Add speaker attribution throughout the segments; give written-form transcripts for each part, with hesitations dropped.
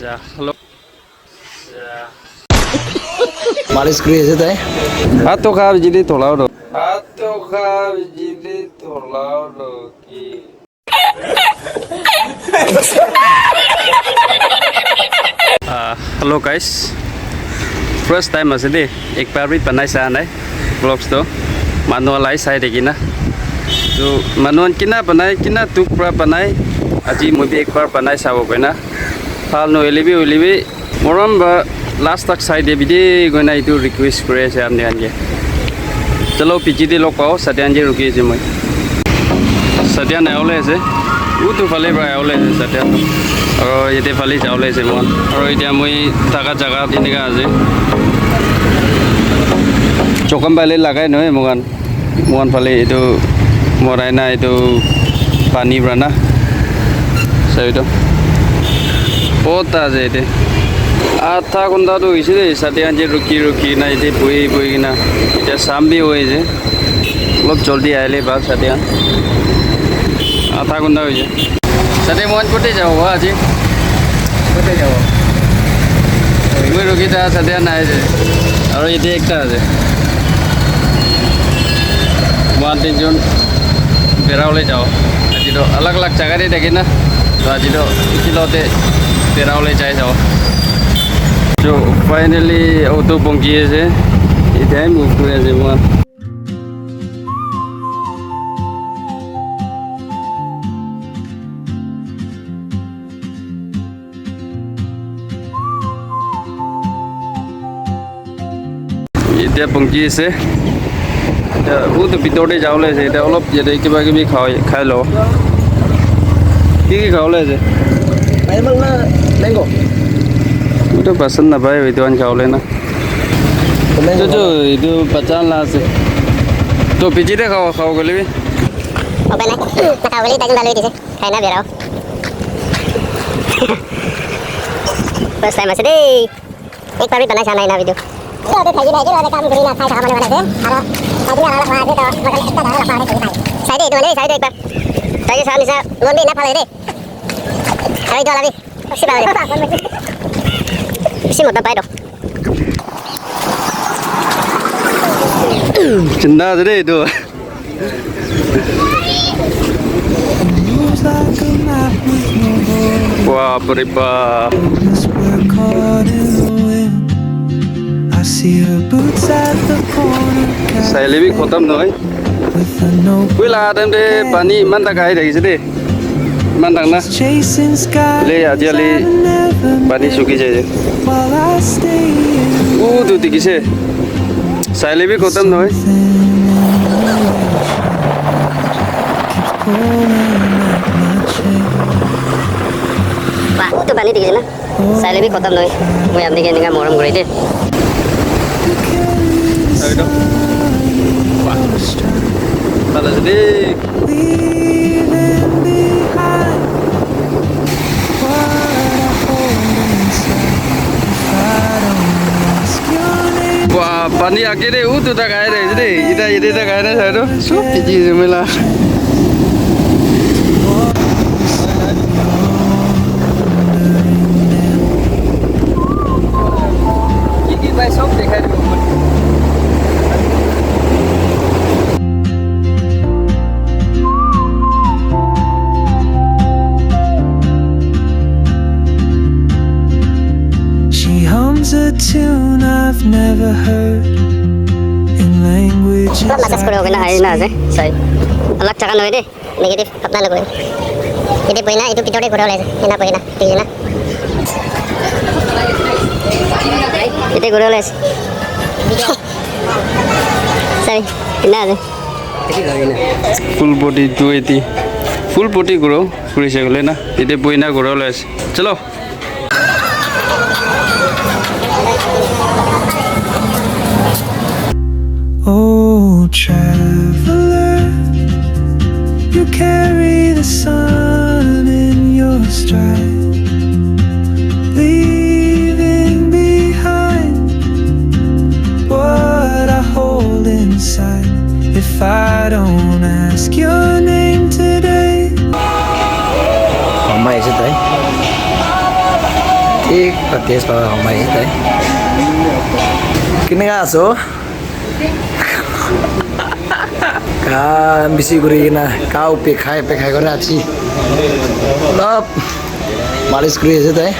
Speaker 1: Hello.
Speaker 2: Malis kriya tayo.
Speaker 1: Ato ka jadi tolao do. Ato ka jadi tolao do ki. Hello guys. First time masih deh. एक बार भी बनाई sana vlogs to. Manual ai sai degi na. So manual kina banai kina tuk pra banai. Aji mo भी एक बार बनाई sabo ko na. Hal no elibi moram ba last tak side de bide gona itu request kore ase amne anje chalo pgd log pao satyan je ruki je moi satyan aule ase utu phale ba aule ase satyan aro yete phale jaule ase mon aro itia moi taka jaga dinika ase chokam bale lagai noy mogan phale itu morai na itu pani brana sai to pota je ite Ata konda tu isi deh satyan je ruki na ite bui na ite sambi hoye je log joldi aile bal satyan ata konda hoye satyan mon kote jao wa aji kote jao moi ruki ta satyan aye je aro ite ekta aje mon tinjon beraule jao aji to alag jaga re dekhi na to aji to ikilote beraule jai jao So finally auto bongki ase idai move kore ase mon idai bongki ase ta auto bitode jaule ase ta olop jete kiba kibi khai lo ki khaule ase
Speaker 2: Memang na mango.
Speaker 1: Itu pesan apa ya itu kan kau lena. Itu pacan lah sih. Tuh biji deh kau kali bi.
Speaker 3: Oke nak kau kali tajam lalu itu sih. Kayaknya biar First time masih deh. एक बार भी बना जाना है ना video तो अभी थैली में जो काम करी ना था काम वाले से और अभी वाला वहां से तो मतलब इतना धारा लगा है साइड एक बने साइड एक बार ताकि सामने से लोन भी ना फले दे अभी तो अभी उसी बात isi một tập bay đâu
Speaker 1: Cinta tadi itu. Wah beribah. Saya lebih khotam noi. Wila dem de pani manda kai dari sini. Mandang na. Le aja le pani suki jaye. Tu dikise. Saya lebih khotam noi.
Speaker 3: Wah, tu pani dikise na. Saya lebih khotam noi. Moi apne ke ninga moram gore de.
Speaker 1: Ayo. Wah. Salah sedih. Wah, pani akhirnya utuh tak kaya deh, jadi kita tak kaya deh saya tuh, sup biji semula. Ini baik sup deh kaya deh.
Speaker 4: A tune I've never heard in language.
Speaker 3: Masas kuro kena hari na sih, saya. Alak cakap noi deh, negatif apa nak kuro? Jadi poinnya itu kita deh kuro leh, enak poinnya, tinggi na. Itu kuro leh. Sorry, enak sih.
Speaker 1: Full body 280, full body kuro, kuri segala na. Itu poinnya kuro leh. Chalo.
Speaker 4: Oh, traveler, you carry the sun in your stride, leaving behind what I hold inside. If I don't ask your name today,
Speaker 2: Mama isi tayo. Pratis pa ako may tay. Kini nga aso. Ka bisi guri na kau pe khai ko na chi. Lap. Malis kuri ase tay.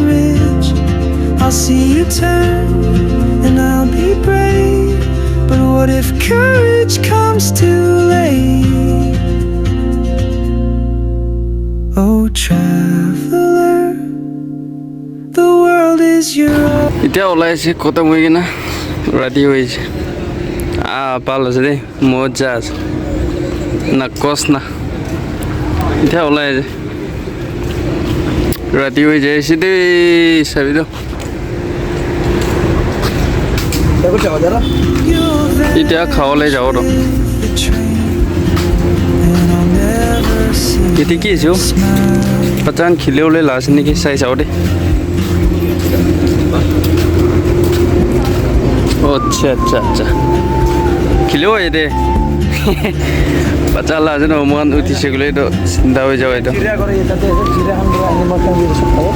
Speaker 4: Rich, I'll see you turn and I'll be brave. But what if courage comes too late? Oh, traveler, the world is your
Speaker 1: এতিয়া ওলাইছে খতম হৈ কিনা ৰাতি হৈছে পাল আছে দেই মজা আছে না কষ্ট না এতিয়া ওলাই আছে ৰাতি হৈ যাইছে দেই চাবিতো
Speaker 2: देखो चाहो जरा.
Speaker 1: এতিয়া খাবলৈ যাব তো
Speaker 4: the train, and I'll never see
Speaker 1: এতিয়া কি আছো পচান খিলেওলৈ লাষ্ট নেকি চাই চাওঁ দেই আচ্ছা আচ্ছা আচ্ছা খিলেও এই দে পচান লাষ্ট ন মন উঠিছে গ'লে এইটো চিন্তা হৈ যাব এইটো
Speaker 2: Ciri agora eta teh ciri han dua animal kan bisa tahu.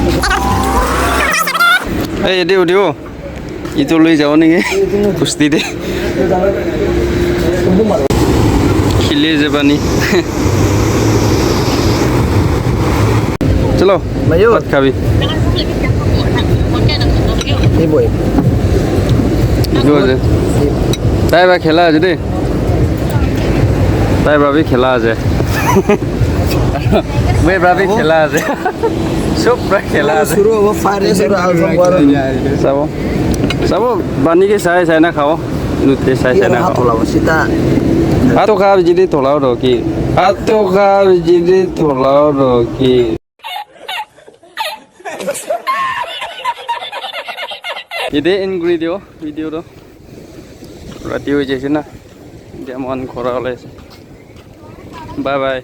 Speaker 1: এই এদি উঠিব ইটো লৈ যাওঁ নেকি কুস্তি দে খিলে যে পানী চলো
Speaker 2: Mayo,
Speaker 1: ভাত খাবি
Speaker 2: ni boy.
Speaker 1: তাই বা খেলা আছে দেই তাই ভাবি খেলা আছে মই ভাবি খেলা আছে চব প্ৰায় খেলা আছে
Speaker 2: Suruh apa fire suruh alfam baru.
Speaker 1: চাব চাব বানীকে চাই চাই না খাওঁ নুতে চাই চাই না
Speaker 2: Iya,
Speaker 1: খাওঁ
Speaker 2: hatu lah sita.
Speaker 1: Ato খাব যদি তোলাও রকি আতো খাব যদি তোলাও রকি ইদে ইনগ্রিডিয়েন্ট ভিডিও তো রাতি হয়ে যাচ্ছে না যেমন করা হলে বাই বাই